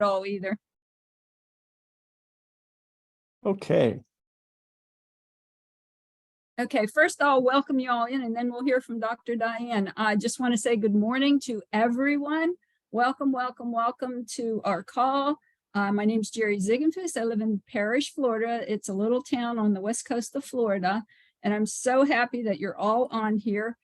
all either. Okay. Okay, first I'll welcome you all in and then we'll hear from Dr. Diane. I just want to say good morning to everyone. Welcome, welcome, welcome to our call. My name is Jerry Ziegenfuss. I live in Parrish, Florida. It's a little town on the west coast of Florida. And I'm so happy that you're all on here,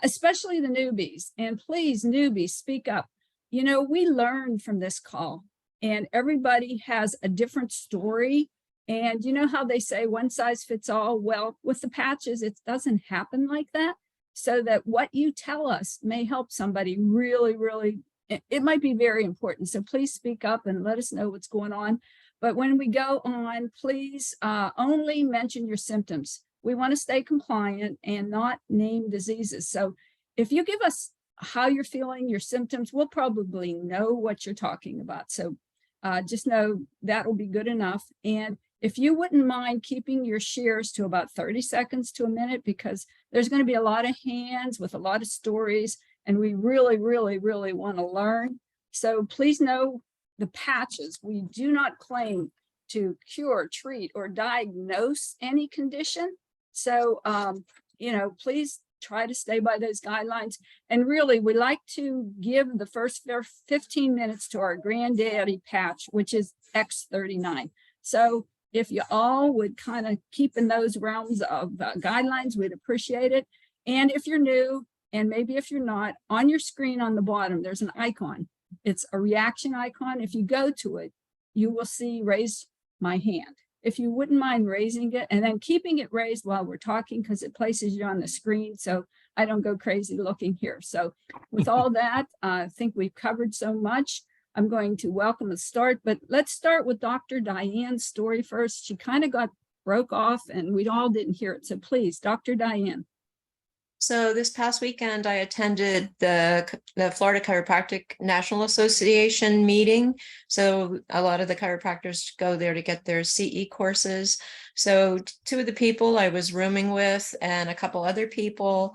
especially the newbies. And please, newbies, speak up. You know, we learned from this call and everybody has a different story. And you know how they say one size fits all? Well, with the patches, it doesn't happen like that. So that what you tell us may help somebody really, really, it might be very important. So please speak up and let us know what's going on. But when we go on, please only mention your symptoms. We want to stay compliant and not name diseases. So if you give us how you're feeling, your symptoms, we'll probably know what you're talking about. So just know that will be good enough. And if you wouldn't mind keeping your shares to about 30 seconds to a minute, because there's going to be a lot of hands with a lot of stories, and we really, really, really want to learn. So please know the patches. We do not claim to cure, treat, or diagnose any condition. So, you know, please try to stay by those guidelines. And really, we like to give the first 15 minutes to our granddaddy patch, which is X39. So if you all would kind of keep in those realms of guidelines, we'd appreciate it. And if you're new, and maybe if you're not, on your screen on the bottom, there's an icon. It's a reaction icon. If you go to it, you will see raise my hand. If you wouldn't mind raising it and then keeping it raised while we're talking, because it places you on the screen so I don't go crazy looking here. So with all that, I think we've covered so much. I'm going to welcome the start, but let's start with Dr. Diane's story first. She kind of broke off and we all didn't hear it. So please, Dr. Diane. So this past weekend, I attended the Florida Chiropractic National Association meeting. So a lot of the chiropractors go there to get their CE courses. So two of the people I was rooming with and a couple other people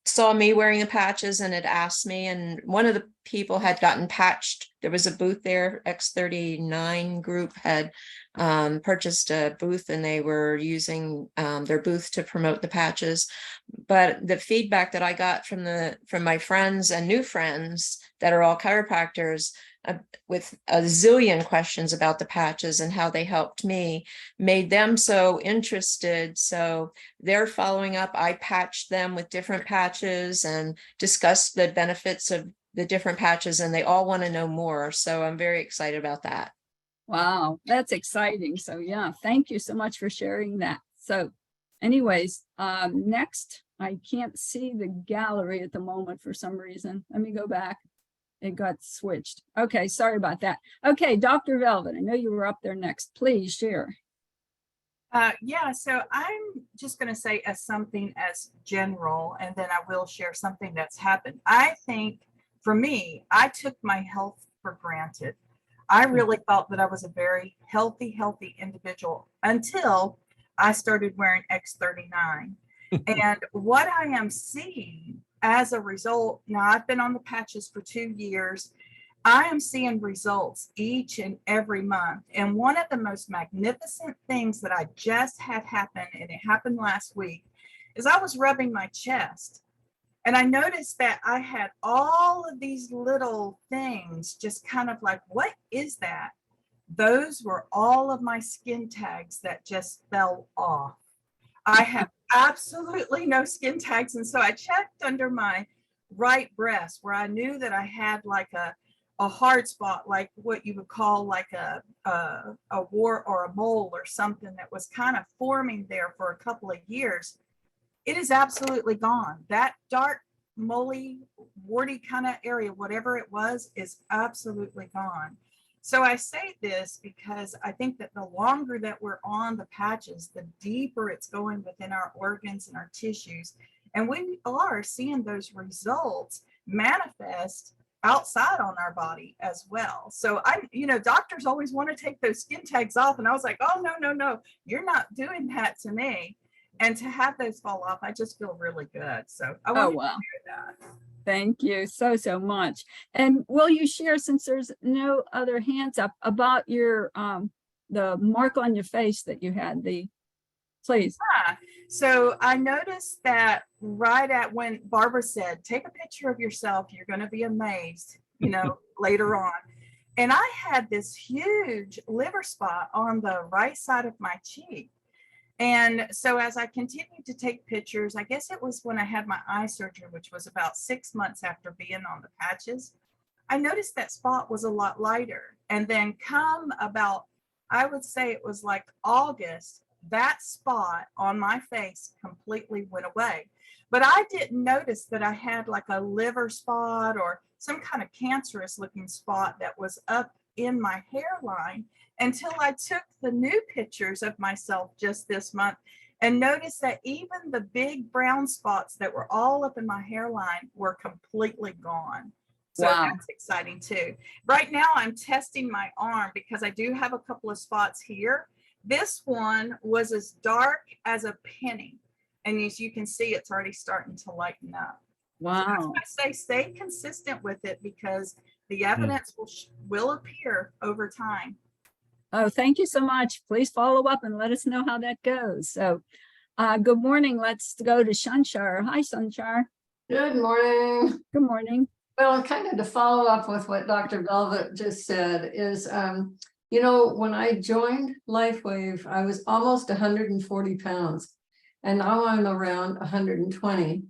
saw me wearing the patches and had asked me, and one of the people had gotten patched. There was a booth there. X39 group had purchased a booth and they were using their booth to promote the patches. But the feedback that I got from my friends and new friends that are all chiropractors with a zillion questions about the patches and how they helped me made them so interested. So they're following up. I patched them with different patches and discussed the benefits of the different patches, and they all want to know more. So I'm very excited about that. Wow, that's exciting. So yeah, thank you so much for sharing that. So anyways, next, I can't see the gallery at the moment for some reason. Let me go back. It got switched. Okay, sorry about that. Okay, Dr. Velvet, I know you were up there next. Please share. Yeah, so I'm just going to say as something as general, and then I will share something that's happened. I think for me, I took my health for granted. I really felt that I was a very healthy individual until I started wearing X39. And what I am seeing as a result, now I've been on the patches for 2 years. I am seeing results each and every month. And one of the most magnificent things that I just had happen, and it happened last week, is I was rubbing my chest. And I noticed that I had all of these little things just kind of like, what is that? Those were all of my skin tags that just fell off. I have absolutely no skin tags. And so I checked under my right breast where I knew that I had like a hard spot, like what you would call like a wart or a mole or something that was kind of forming there for a couple of years. It is absolutely gone. That dark, moley, warty kind of area, whatever it was, is absolutely gone. So I say this because I think that the longer that we're on the patches, the deeper it's going within our organs and our tissues. And we are seeing those results manifest outside on our body as well. So doctors always want to take those skin tags off. And I was like, oh, no, you're not doing that to me. And to have those fall off, I just feel really good. So I want to share that. Thank you so much. And will you share, since there's no other hands up, about your the mark on your face that you had, please. So I noticed that right at when Barbara said, take a picture of yourself, you're going to be amazed, later on. And I had this huge liver spot on the right side of my cheek. And so as I continued to take pictures, I guess it was when I had my eye surgery, which was about 6 months after being on the patches, I noticed that spot was a lot lighter. And then come about, I would say it was like August, that spot on my face completely went away. But I didn't notice that I had like a liver spot or some kind of cancerous looking spot that was up in my hairline until I took the new pictures of myself just this month and noticed that even the big brown spots that were all up in my hairline were completely gone. So Wow. that's exciting too. Right now I'm testing my arm because I do have a couple of spots here. This one was as dark as a penny. And as you can see, it's already starting to lighten up. Wow. So that's why I say stay consistent with it because the evidence will appear over time. Oh, thank you so much. Please follow up and let us know how that goes. So good morning. Let's go to Shanshar. Hi, Shanshar. Good morning. Good morning. Well, kind of to follow up with what Dr. Velvet just said is, when I joined LifeWave, I was almost 140 pounds and now I'm around 120.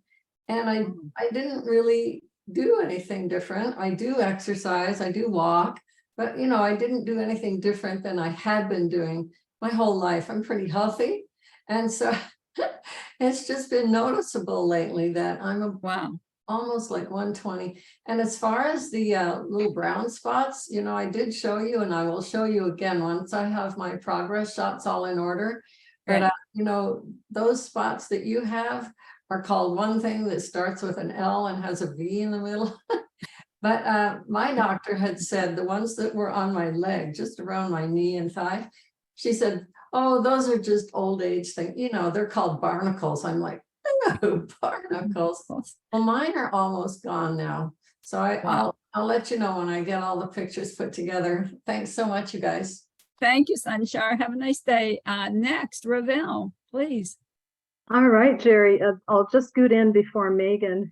And I didn't really do anything different. I do exercise, I do walk, but I didn't do anything different than I had been doing my whole life. I'm pretty healthy. And so it's just been noticeable lately that I'm almost like 120. And as far as the little brown spots, I did show you, and I will show you again once I have my progress shots all in order. But, those spots that you have are called one thing that starts with an L and has a V in the middle. But my doctor had said the ones that were on my leg, just around my knee and thigh, she said, oh, those are just old age things. They're called barnacles. I'm like, no, barnacles. Well, mine are almost gone now. So I'll let you know when I get all the pictures put together. Thanks so much, you guys. Thank you, Sanshar. Have a nice day. Next, Ravel, please. All right, Jerry, I'll just scoot in before Megan,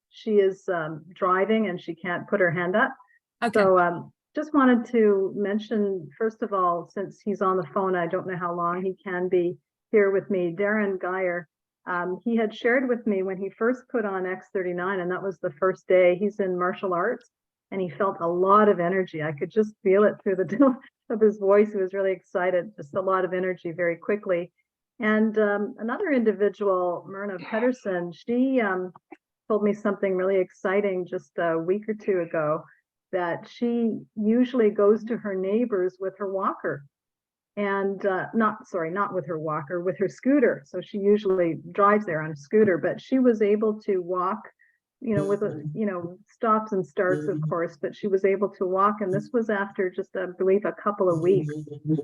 she is driving and she can't put her hand up. Okay. So just wanted to mention, first of all, since he's on the phone, I don't know how long he can be here with me, Darren Geyer. He had shared with me when he first put on X39, and that was the first day. He's in martial arts and he felt a lot of energy. I could just feel it through the tone of his voice. He was really excited, just a lot of energy very quickly. And another individual, Myrna Pedersen, she told me something really exciting just a week or two ago, that she usually goes to her neighbors with her walker. And not with her walker, with her scooter. So she usually drives there on a scooter, but she was able to walk, with stops and starts, of course, but she was able to walk. And this was after just, I believe, a couple of weeks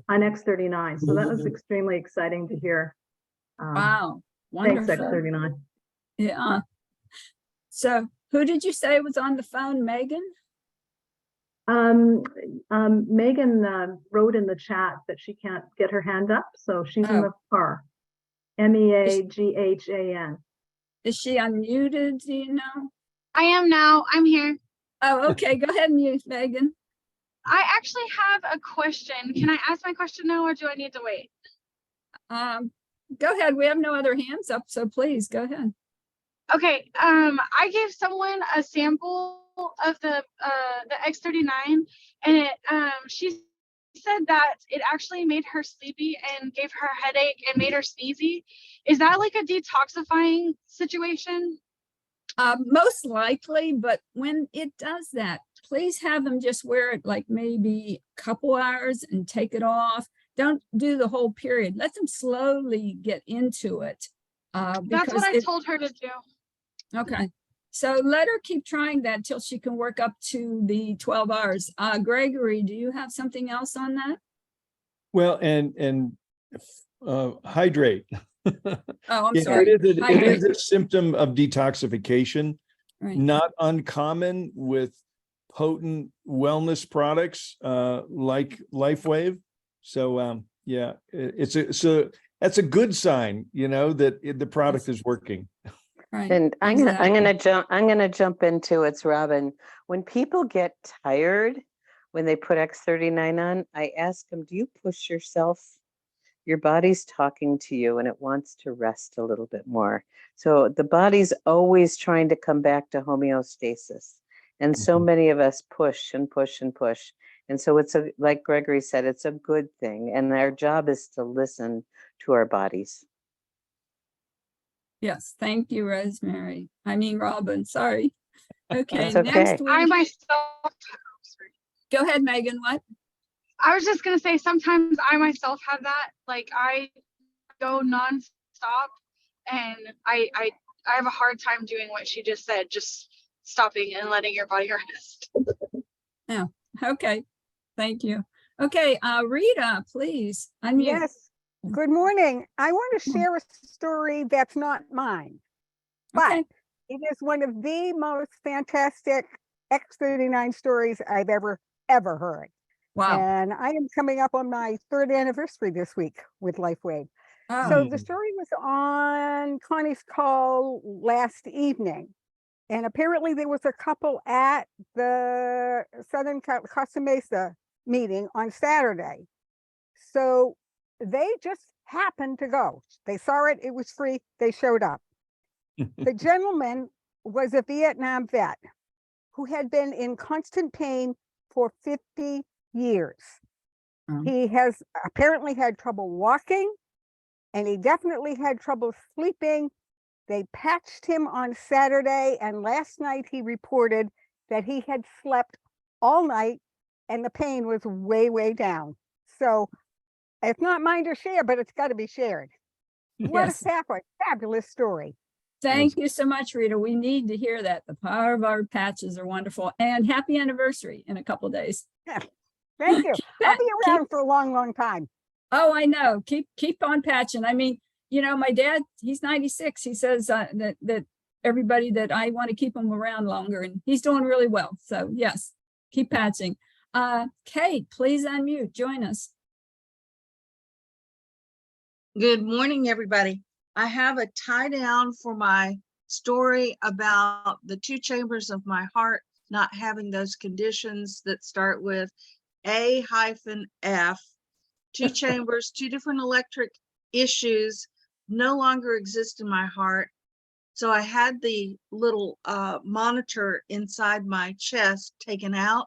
on X39. So that was extremely exciting to hear. Wow. Wonderful. Thanks, X39. Yeah. So who did you say was on the phone, Megan? Megan wrote in the chat that she can't get her hand up, so she's in the car. Meaghan. Is she unmuted? Do you know? I am now. I'm here. Oh, okay. Go ahead and mute, Megan. I actually have a question. Can I ask my question now, or do I need to wait? Go ahead. We have no other hands up, so please go ahead. Okay. I gave someone a sample of the X39, and she said that it actually made her sleepy and gave her a headache and made her sneezy. Is that like a detoxifying situation? Most likely, but when it does that, please have them just wear it like maybe a couple hours and take it off. Don't do the whole period. Let them slowly get into it. That's what I told her to do. Okay. So let her keep trying that till she can work up to the 12 hours. Gregory, do you have something else on that? Well, and hydrate. Oh, I'm sorry. It is a symptom of detoxification. Right. not uncommon with potent wellness products like LifeWave. So yeah, that's a good sign, that the product is working. Right. And I'm Exactly. gonna jump into it's Robin. When people get tired, when they put X39 on, I ask them, do you push yourself? Your body's talking to you and it wants to rest a little bit more. So the body's always trying to come back to homeostasis. And so Mhm. many of us push and push and push. And so like Gregory said, it's a good thing. And our job is to listen to our bodies. Yes. Thank you, Rosemary. I mean, Robin, sorry. Okay, That's next okay. I we, myself, sorry. go ahead, Megan, what? I was just gonna say sometimes I myself have that. Like I go nonstop, and I have a hard time doing what she just said, just stopping and letting your body rest. Oh, okay. Thank you. Okay, Rita, please unmute. Yes, good morning. I want to Good morning. share a story that's not mine, but Okay. it is one of the most fantastic X39 stories I've ever heard. Wow. And I am coming up on my 3rd anniversary this week with LifeWave. Oh, So the story was on Connie's call last evening. And apparently there was a couple at the Southern Costa Mesa meeting on Saturday. So they just happened to go. They saw it, it was free, they showed up. The gentleman was a Vietnam vet who had been in constant pain for 50 years. Oh. He has apparently had trouble walking, and he definitely had trouble sleeping. They patched him on Saturday, and last night he reported that he had slept all night and the pain was way, way down. So it's not mine to share, but it's got to be shared. What Yes. a fabulous story. Thank you so much, Rita. We need to hear that. The power of our patches are wonderful. And happy anniversary in a couple days. Thank you. I'll Pat- be around for a long, long time. Oh, I know. Keep on patching. I mean, my dad, he's 96. He says that everybody that I want to keep him around longer, and he's doing really well. So yes, keep patching. Kate, please unmute. Join us. Good morning, everybody. I have a tie down for my story about the 2 chambers of my heart not having those conditions that start with A-F. 2 chambers, 2 different electric issues no longer exist in my heart. So I had the little monitor inside my chest taken out,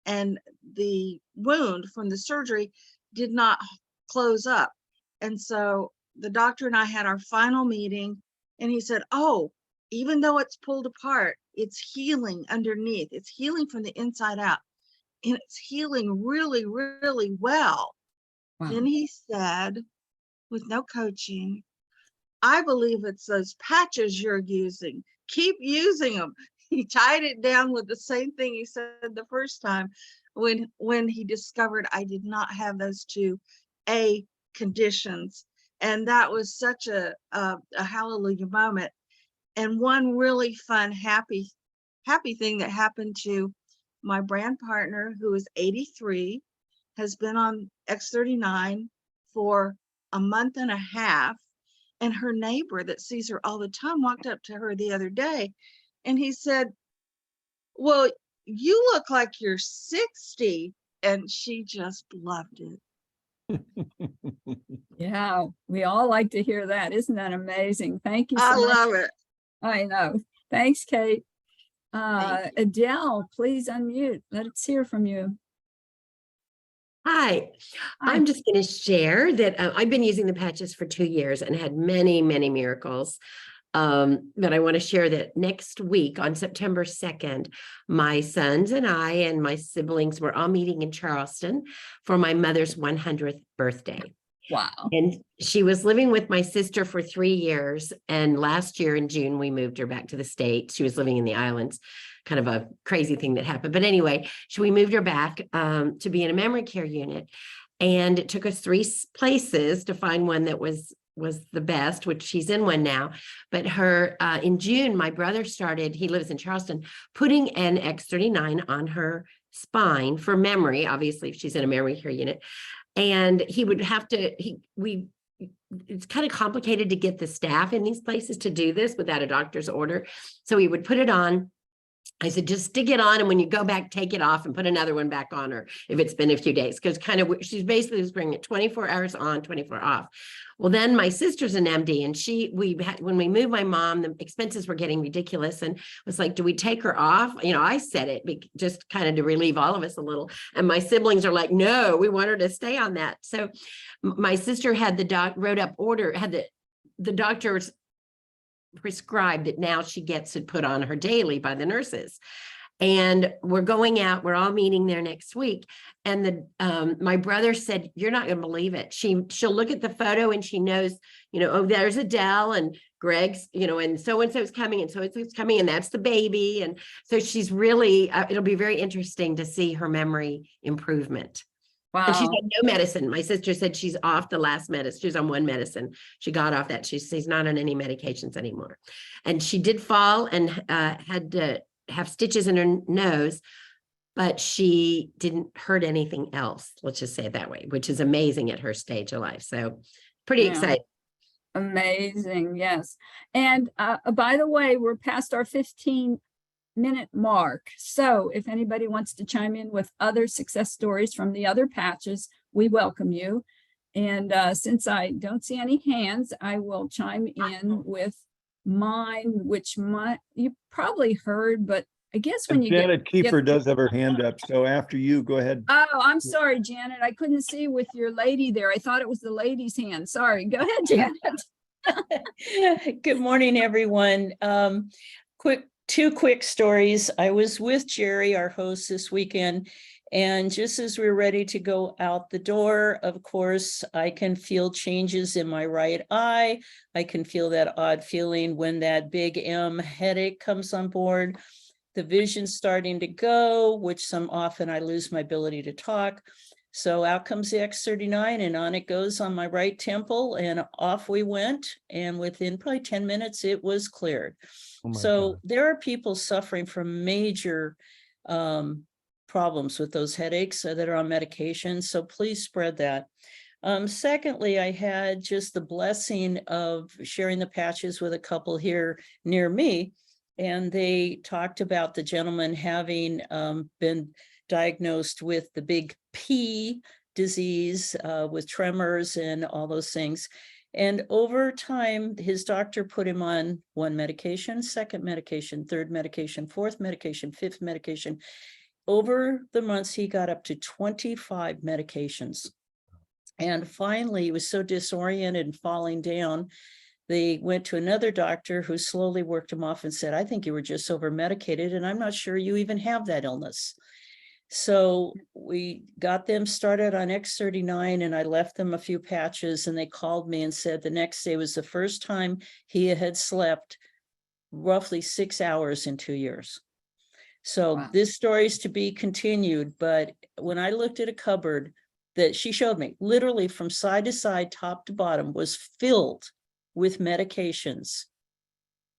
and the wound from the surgery did not close up. And so the doctor and I had our final meeting, and he said, oh, even though it's pulled apart, it's healing underneath. It's healing from the inside out, and it's healing really, really well. Wow. Then he said, with no coaching, I believe it's those patches you're using. Keep using them. He tied it down with the same thing he said the first time when he discovered I did not have those 2 A conditions. And that was such a hallelujah moment. And one really fun, happy thing that happened to my brand partner, who is 83, has been on X39 for a month and a half. And her neighbor that sees her all the time walked up to her the other day, and he said, well, you look like you're 60. And she just loved it. Yeah, we all like to hear that. Isn't that amazing? Thank you so I much. love it. I know. Thanks, Kate. Thank Adele, please unmute. Let's hear from you. Hi, Hi. I'm just going to share that I've been using the patches for 2 years and had many, many miracles. But I want to share that next week on September 2nd, my sons and I and my siblings were all meeting in Charleston for my mother's 100th birthday. Wow. And she was living with my sister for 3 years. And last year in June, we moved her back to the States. She was living in the islands, kind of a crazy thing that happened. But anyway, we moved her back to be in a memory care unit. And it took us 3 places to find one that was was the best, which she's in one now. But her in June, my brother started, he lives in Charleston, putting an X39 on her spine for memory, obviously, if she's in a memory care unit. And he would have to, it's kind of complicated to get the staff in these places to do this without a doctor's order. So he would put it on. I said, just stick it on, and when you go back, take it off and put another one back on her if it's been a few days, because kind of she's basically just bringing it 24 hours on, 24 off. Well, then my sister's an MD, and when we moved my mom, the expenses were getting ridiculous, and was like, do we take her off? You know, I said it just kind of to relieve all of us a little, and my siblings are like, no, we want her to stay on that. So my sister had wrote up order, had the doctor's prescribed that now she gets it put on her daily by the nurses. And we're going out, we're all meeting there next week. And my brother said, you're not going to believe it. She'll look at the photo and she knows, you know, oh, there's Adele and Greg's, you know, and so-and-so's coming, and so-and-so's coming, and that's the baby. And so she's really, it'll be very interesting to see her memory improvement. Wow. And she's on no medicine. My sister said she's off the last medicine. She was on one medicine. She got off that. She's not on any medications anymore. And she did fall and had to have stitches in her nose, but she didn't hurt anything else. Let's just say it that way, which is amazing at her stage of life. So pretty exciting. Amazing. Yes. And by the way, we're past our 15-minute mark. So if anybody wants to chime in with other success stories from the other patches, we welcome you. And since I don't see any hands, I will chime in with mine, which you probably heard, but I guess when you Janet Kiefer does have her hand up. So after you, go ahead. Oh, I'm sorry, Janet. I couldn't see with your lady there. I thought it was the lady's hand. Sorry. Go ahead, Janet. Good morning, everyone. Two quick stories. I was with Jerry, our host, this weekend, and just as we're ready to go out the door, of course, I can feel changes in my right eye. I can feel that odd feeling when that big M headache comes on board. The vision's starting to go, which often I lose my ability to talk. So out comes the X39 and on it goes on my right temple, and off we went. And within probably 10 minutes, it was cleared. So there are people suffering from major problems with those headaches that are on medication. So please spread that. Secondly, I had just the blessing of sharing the patches with a couple here near me. And they talked about the gentleman having been diagnosed with the big P disease with tremors and all those things. And over time, his doctor put him on one medication, second medication, third medication, fourth medication, fifth medication. Over the months, he got up to 25 medications. And finally, he was so disoriented and falling down, they went to another doctor who slowly worked him off and said, I think you were just over-medicated, and I'm not sure you even have that illness. So we got them started on X39, and I left them a few patches, and they called me and said the next day was the first time he had slept roughly 6 hours in 2 years. So wow. This story is to be continued, but when I looked at a cupboard that she showed me, literally from side to side, top to bottom, was filled with medications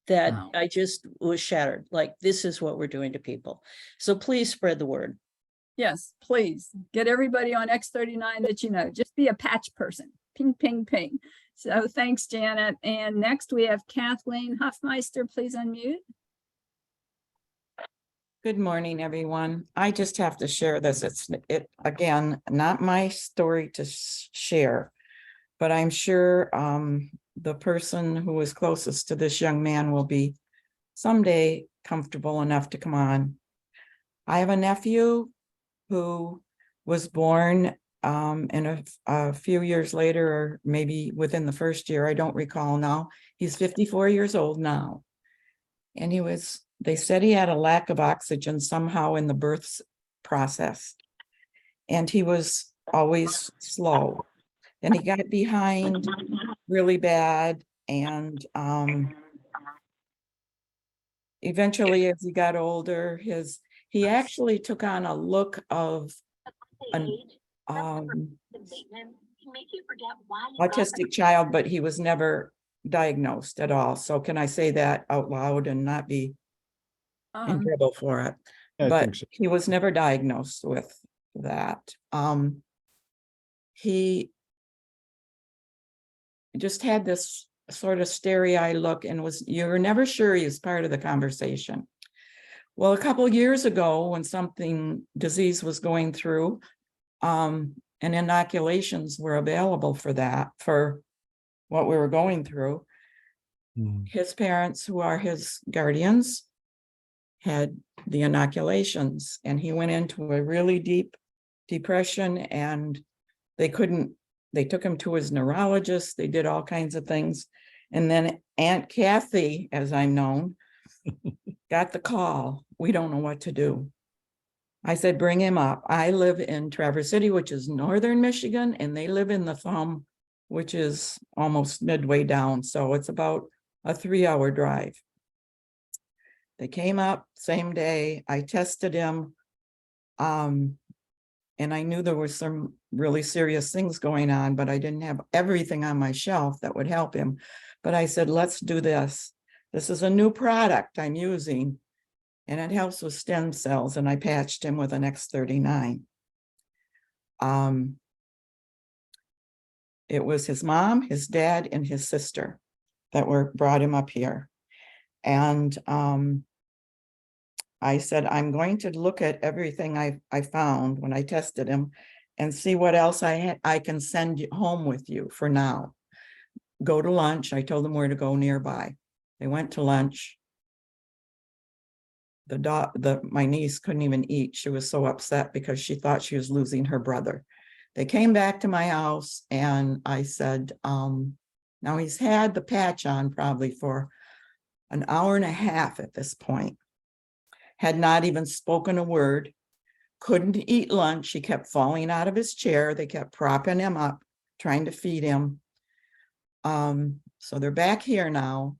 that wow. I just was shattered. Like, this is what we're doing to people. So please spread the word. Yes, please get everybody on X39 that you know. Just be a patch person. Ping, ping, ping. So thanks, Janet. And next we have Kathleen Huffmeister. Please unmute. Good morning, everyone. I just have to share this. It's again, not my story to share, but I'm sure the person who is closest to this young man will be someday comfortable enough to come on. I have a nephew who was born and a few years later, or maybe within the first year, I don't recall now. He's 54 years old now. And they said he had a lack of oxygen somehow in the birth process. And he was always slow. Then he got behind really bad. And eventually, as he got older, he actually took on a look of autistic child, but he was never diagnosed at all. So can I say that out loud and not be in trouble for it? I But think so. he was never diagnosed with that. He just had this sort of starry-eyed look and you were never sure he was part of the conversation. Well, a couple of years ago, when disease was going through, and inoculations were available for that, for what we were going through, his parents, who are his guardians, had the inoculations, and he went into a really deep depression, and they took him to his neurologist. They did all kinds of things. And then Aunt Kathy, as I'm known, got the call. We don't know what to do. I said, bring him up. I live in Traverse City, which is northern Michigan, and they live in the Thumb, which is almost midway down. So it's about a 3-hour drive. They came up same day. I tested him. And I knew there were some really serious things going on, but I didn't have everything on my shelf that would help him. But I said, let's do this. This is a new product I'm using, and it helps with stem cells. And I patched him with an X39. It was his mom, his dad, and his sister that brought him up here. And I said, I'm going to look at everything I found when I tested him and see what else I can send you home with you for now. Go to lunch. I told them where to go nearby. They went to lunch. My niece couldn't even eat. She was so upset because she thought she was losing her brother. They came back to my house, and I said, now he's had the patch on probably for an hour and a half at this point. Had not even spoken a word, couldn't eat lunch. He kept falling out of his chair. They kept propping him up, trying to feed him. So they're back here now,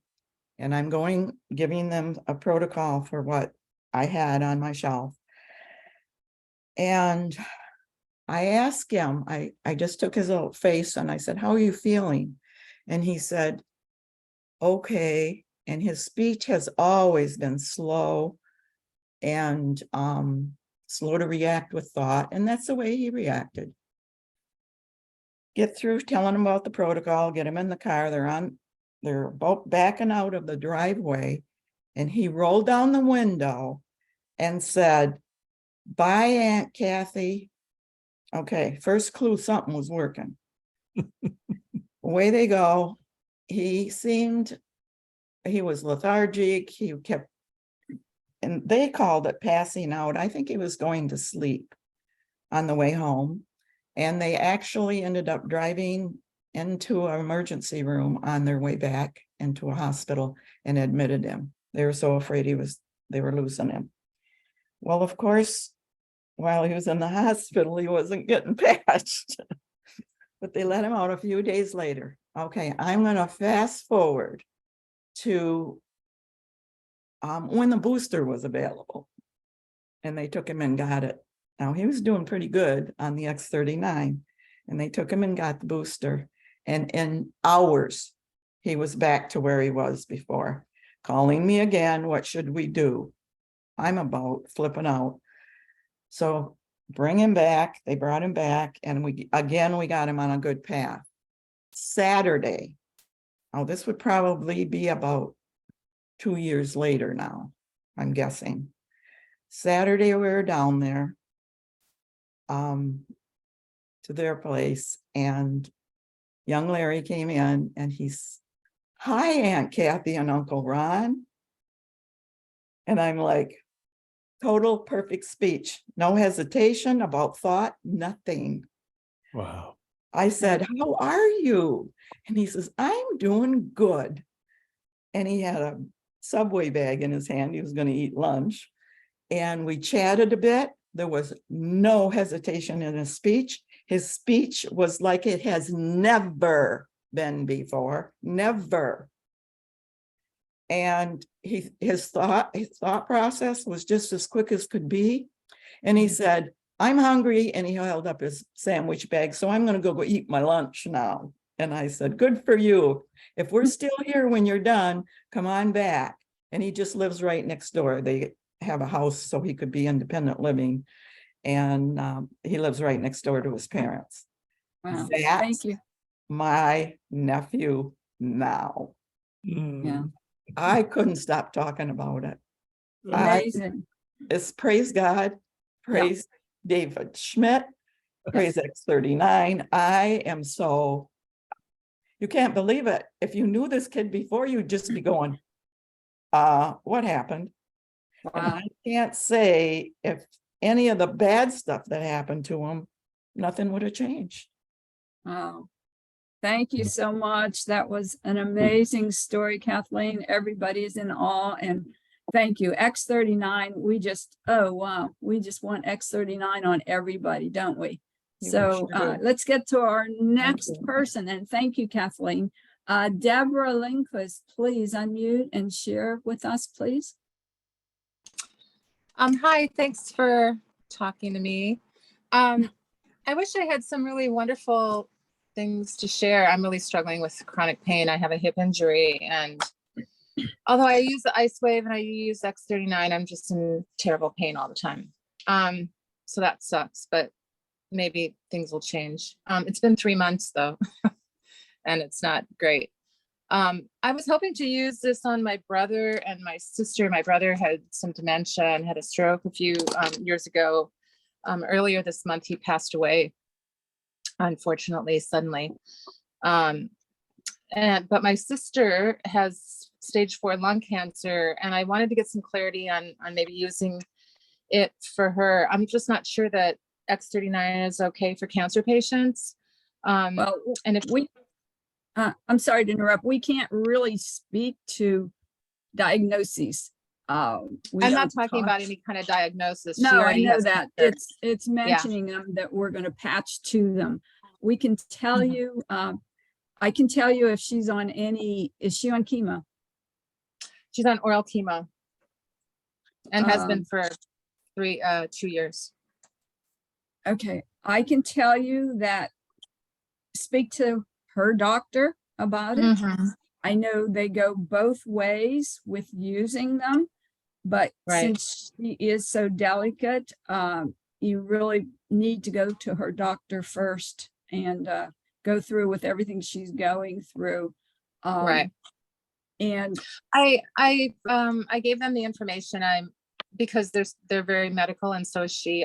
and I'm giving them a protocol for what I had on my shelf. And I asked him, I just took his little face and I said, how are you feeling? And he said, okay. And his speech has always been slow and slow to react with thought. And that's the way he reacted. Get through telling him about the protocol, get him in the car. They're both backing out of the driveway. And he rolled down the window and said, bye, Aunt Kathy. Okay, first clue, something was working. Away they go. He was lethargic. He kept, and they called it passing out. I think he was going to sleep on the way home. And they actually ended up driving into an emergency room on their way back into a hospital and admitted him. They were so afraid they were losing him. Well, of course, while he was in the hospital, he wasn't getting patched. But they let him out a few days later. Okay, I'm going to fast forward to when the booster was available. And they took him and got it. Now, he was doing pretty good on the X39. And they took him and got the booster. And in hours, he was back to where he was before. Calling me again, what should we do? I'm about flipping out. So bring him back. They brought him back, and we got him on a good path. Saturday. Oh, this would probably be about 2 years later now, I'm guessing. Saturday, we were down there to their place, and young Larry came in, and he's, hi, Aunt Kathy and Uncle Ron. And I'm like, total perfect speech, no hesitation about thought, nothing. Wow. I said, how are you? And he says, I'm doing good. And he had a Subway bag in his hand. He was going to eat lunch. And we chatted a bit. There was no hesitation in his speech. His speech was like it has never been before, never. And his thought process was just as quick as could be. And he said, I'm hungry, and he held up his sandwich bag, so I'm gonna go eat my lunch now. And I said, good for you. If we're still here when you're done, come on back. And he just lives right next door. They have a house so he could be independent living. And he lives right next door to his parents. Wow, That's thank you. my nephew now. Yeah, I couldn't stop talking about it. I- amazing. It's praise God, praise David Schmidt, praise X39. I am so, you can't believe it. If you knew this kid before, you'd just be going, what happened? And Wow. I can't say if any of the bad stuff that happened to him, nothing would have changed. Wow. Thank you so much. That was an amazing story, Kathleen. Everybody is in awe, and thank you. X39, we just, oh, wow. We just want X39 on everybody, don't we? You So sure do. let's get to our next you. person, and thank you, Kathleen. Deborah Lindquist, please unmute and share with us, please. Hi, thanks for talking to me. I wish I had some really wonderful things to share. I'm really struggling with chronic pain. I have a hip injury, and although I use the Ice Wave and I use X39, I'm just in terrible pain all the time. So that sucks, but maybe things will change. It's been 3 months though, and it's not great. I was hoping to use this on my brother and my sister. My brother had some dementia and had a stroke a few years ago. Earlier this month, he passed away, unfortunately, suddenly. But my sister has stage 4 lung cancer, and I wanted to get some clarity on maybe using it for her. I'm just not sure that X39 is okay for cancer patients. Well, and if we, I'm sorry to interrupt. We can't really speak to diagnoses. I'm not talking about any kind of diagnosis. She No, I already know has that. cancer. It's mentioning them that we're going to patch to them. We can tell you, I can tell you if she's on any, is she on chemo? She's on oral chemo and has been for 2 years. Okay, I can tell you that, speak to her doctor about it. I know they go both ways with using them, but since she is so delicate, you really need to go to her doctor first and go through with everything she's going through. And I gave them the information. Because they're very medical, and so is she.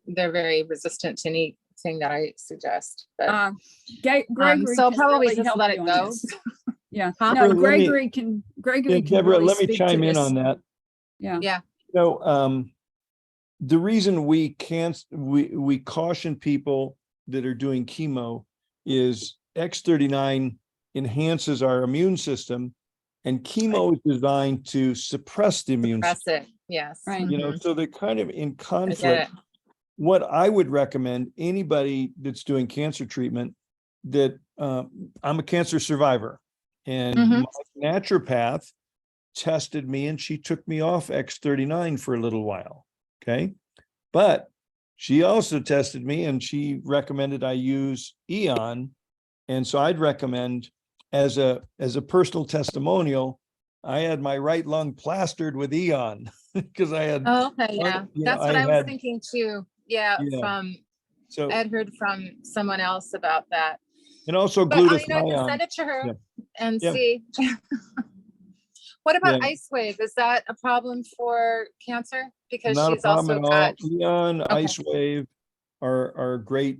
They're very resistant to anything that I suggest. But Gregory so can probably really just help let you it on go. this. Yeah, Huh? no, Deborah, Gregory can Deborah, really let me speak chime to in this. on that. Yeah. Yeah. The reason we caution people that are doing chemo is X39 enhances our immune system, and chemo is designed to suppress the immune system. Suppress it. Yes. Right. You know, so they're kind of in I get conflict. it. What I would recommend anybody that's doing cancer treatment, that I'm a cancer survivor, and my naturopath tested me and she took me off X39 for a little while. Okay. But she also tested me and she recommended I use Eon. And so I'd recommend, as a personal testimonial, I had my right lung plastered with Eon because I had. Oh, okay. Yeah. That's what I was thinking too. Yeah. So I'd heard from someone else about that. And also But I glutathione. can send it to her and Yeah. see. What about Ice Wave? Is that a problem for cancer? Because Not a she's problem also at all. got. Eon, Ice Wave are great.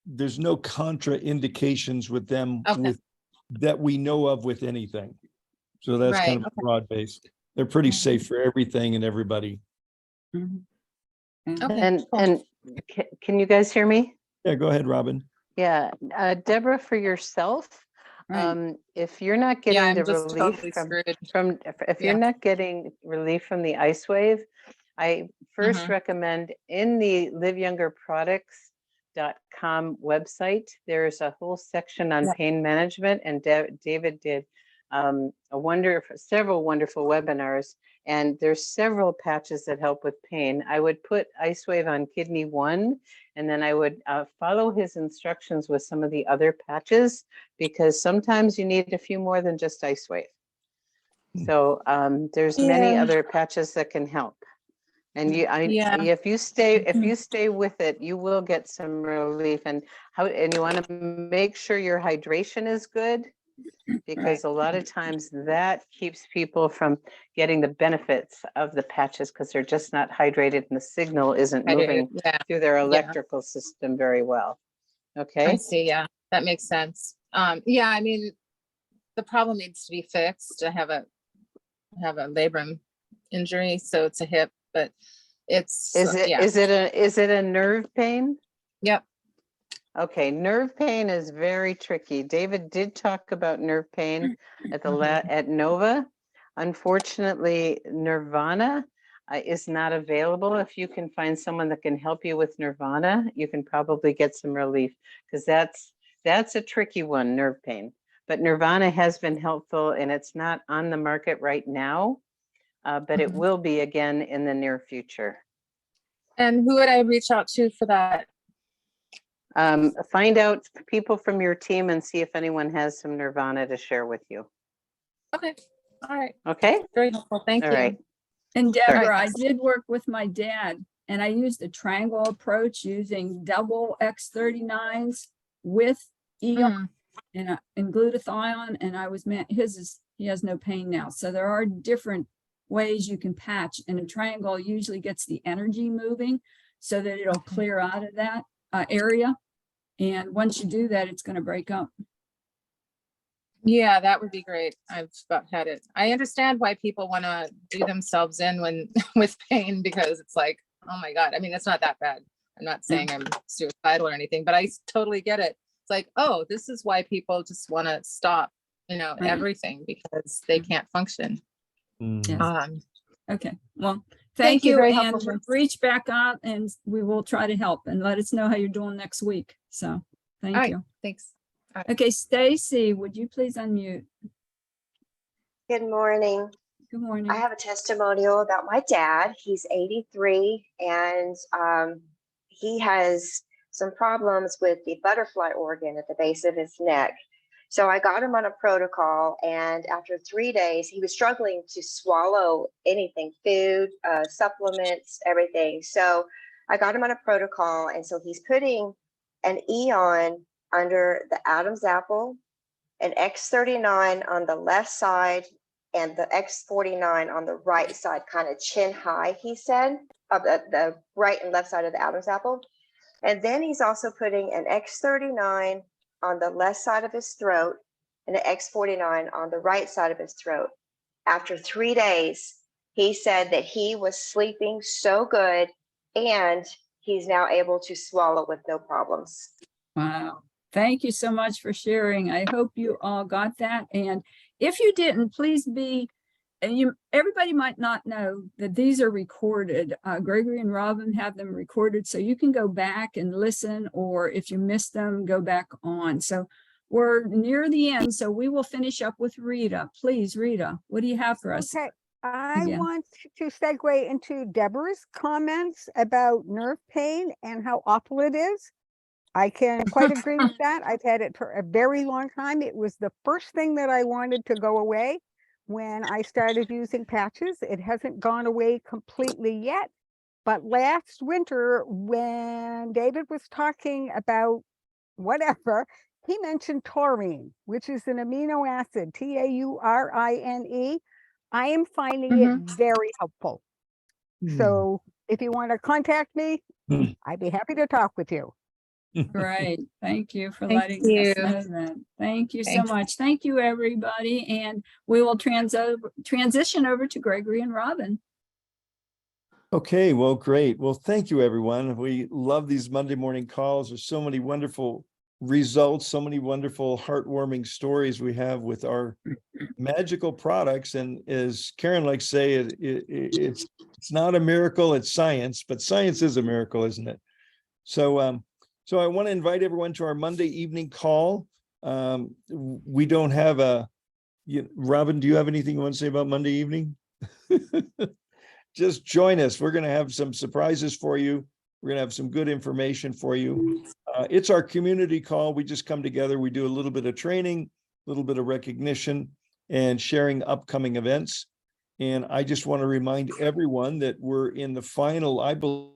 There's no contraindications with them with that we know of with anything. So that's kind of broad based. They're pretty safe for everything and everybody. And can you guys hear me? Yeah, go ahead, Robin. Yeah, Deborah, for yourself, if you're not getting the relief if you're not getting relief from the Ice Wave, I first recommend in the liveyoungerproducts.com website, there's a whole section on pain management, and David did several wonderful webinars, And there's several patches that help with pain. I would put Ice Wave on kidney 1, and then I would follow his instructions with some of the other patches, because sometimes you need a few more than just Ice Wave. So there's many Yeah. other patches that can help. And Yeah. if you stay with it, you will get some relief. And you want to make sure your hydration is good, because a lot of times that keeps people from getting the benefits of the patches, because they're just not hydrated and the signal isn't moving Yeah. through their electrical system very well. I Okay. see. Yeah, that makes sense. Yeah, I mean, the problem needs to be fixed. I have a labrum injury, so it's a hip, but it's Is it a nerve pain? Yep. Okay, nerve pain is very tricky. David did talk about nerve pain at at Nova. Unfortunately, Nirvana is not available. If you can find someone that can help you with Nirvana, you can probably get some relief, because that's a tricky one, nerve pain. But Nirvana has been helpful, and it's not on the market right now, but it will be again in the near future. And who would I reach out to for that? Find out people from your team and see if anyone has some Nirvana to share with you. Okay. All right. Okay. Very helpful. Thank All you. right. And Sorry. Deborah, I did work with my dad, and I used a triangle approach using double X39s with ER and glutathione, and he has no pain now. So there are different ways you can patch, and a triangle usually gets the energy moving so that it'll clear out of that area. And once you do that, it's going to break up. Yeah, that would be great. I've about had it. I understand why people want to do themselves in when with pain, because it's like, oh my God. I mean, it's not that bad. I'm not saying I'm suicidal or anything, but I totally get it. It's like, oh, this is why people just want to stop, everything, because they can't function. Yes. Okay. Well, Thank thank you. very And helpful. reach back out and we will try to help, and let us know how you're doing next week. So thank All right. you. Thanks. All right. Okay, Stacey, would you please unmute? Good morning. Good morning. I have a testimonial about my dad. He's 83 and he has some problems with the butterfly organ at the base of his neck. So I got him on a protocol, and after 3 days, he was struggling to swallow anything, food, supplements, everything. So I got him on a protocol, and so he's putting an Eon under the Adam's apple, an X39 on the left side, and the X49 on the right side, kind of chin high, he said, of the right and left side of the Adam's apple. And then he's also putting an X39 on the left side of his throat and an X49 on the right side of his throat. After 3 days, he said that he was sleeping so good, and he's now able to swallow with no problems. Wow. Thank you so much for sharing. I hope you all got that. And if you didn't, please everybody might not know that these are recorded. Gregory and Robin have them recorded, so you can go back and listen, or if you missed them, go back on. So we're near the end, so we will finish up with Rita. Please, Rita, what do you have for us? Okay, I again? want to segue into Deborah's comments about nerve pain and how awful it is. I can quite agree with that. I've had it for a very long time. It was the first thing that I wanted to go away when I started using patches. It hasn't gone away completely yet, but last winter when David was talking about whatever, he mentioned taurine, which is an amino acid, Taurine. I am finding it very helpful. So if you want to contact me, I'd be happy to talk with you. Great. Thank you for Thank letting us know that. Thank you so Thanks. much. Thank you, everybody. And we will transition over to Gregory and Robin. Okay, well, great. Well, thank you, everyone. We love these Monday morning calls. There's so many wonderful results, so many wonderful heartwarming stories we have with our magical products. And as Karen likes to say, it's not a miracle, it's science, but science is a miracle, isn't it? So I want to invite everyone to our Monday evening call. We don't have Robin, do you have anything you want to say about Monday evening? just join us. We're going to have some surprises for you. We're going to have some good information for you. It's our community call. We just come together. We do a little bit of training, a little bit of recognition, and sharing upcoming events. And I just want to remind everyone that we're in the final, I believe.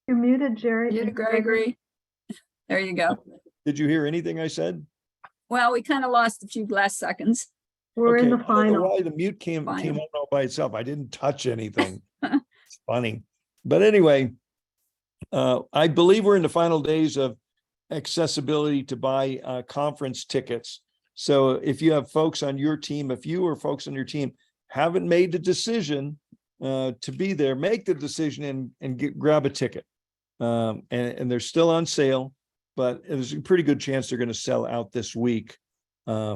You're muted, Jerry. You, Gregory. There you go. Did you hear anything I said? Well, we kind of lost a few last seconds. We're in the I don't know final. why the mute came Final. on all by itself. I didn't touch anything. It's funny. But anyway, I believe we're in the final days of accessibility to buy conference tickets. So if you have folks on your team, if you or folks on your team haven't made the decision to be there, make the decision and grab a ticket. And they're still on sale, but there's a pretty good chance they're going to sell out this week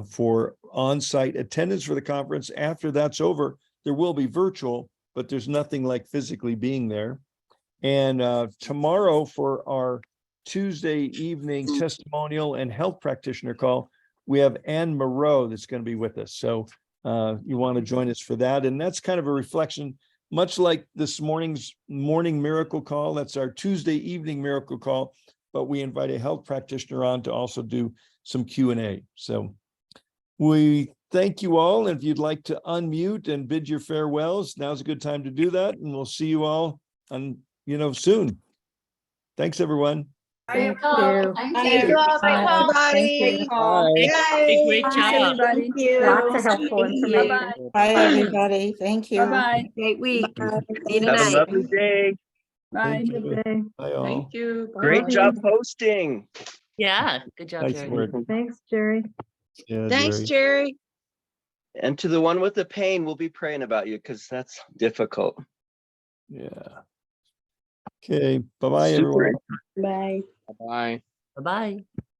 for on-site attendance for the conference. After that's over, there will be virtual, but there's nothing like physically being there. And tomorrow for our Tuesday evening testimonial and health practitioner call, we have Ann Moreau that's going to be with us. So you want to join us for that. And that's kind of a reflection, much like this morning's morning miracle call. That's our Tuesday evening miracle call, but we invite a health practitioner on to also do some Q&A. So we thank you all. And if you'd like to unmute and bid your farewells, now's a good time to do that. And we'll see you all on, soon. Thanks, everyone. Thank you. Thank you. Everybody. Great Bye, job. everybody. Lots of helpful information. Bye-bye. Bye, everybody. Thank you. Bye-bye. Great week. Bye. See you Have a tonight. lovely day. Bye. Thank you. Good day. Bye all. Thank you. Great Bye. job hosting. Yeah, good job, Nice Jerry. work. Thanks, Jerry. Yeah, Thanks, Jerry. Jerry. And to the one with the pain, we'll be praying about you because that's difficult. Yeah. Okay. Bye-bye, everyone. Bye. Bye. Bye-bye.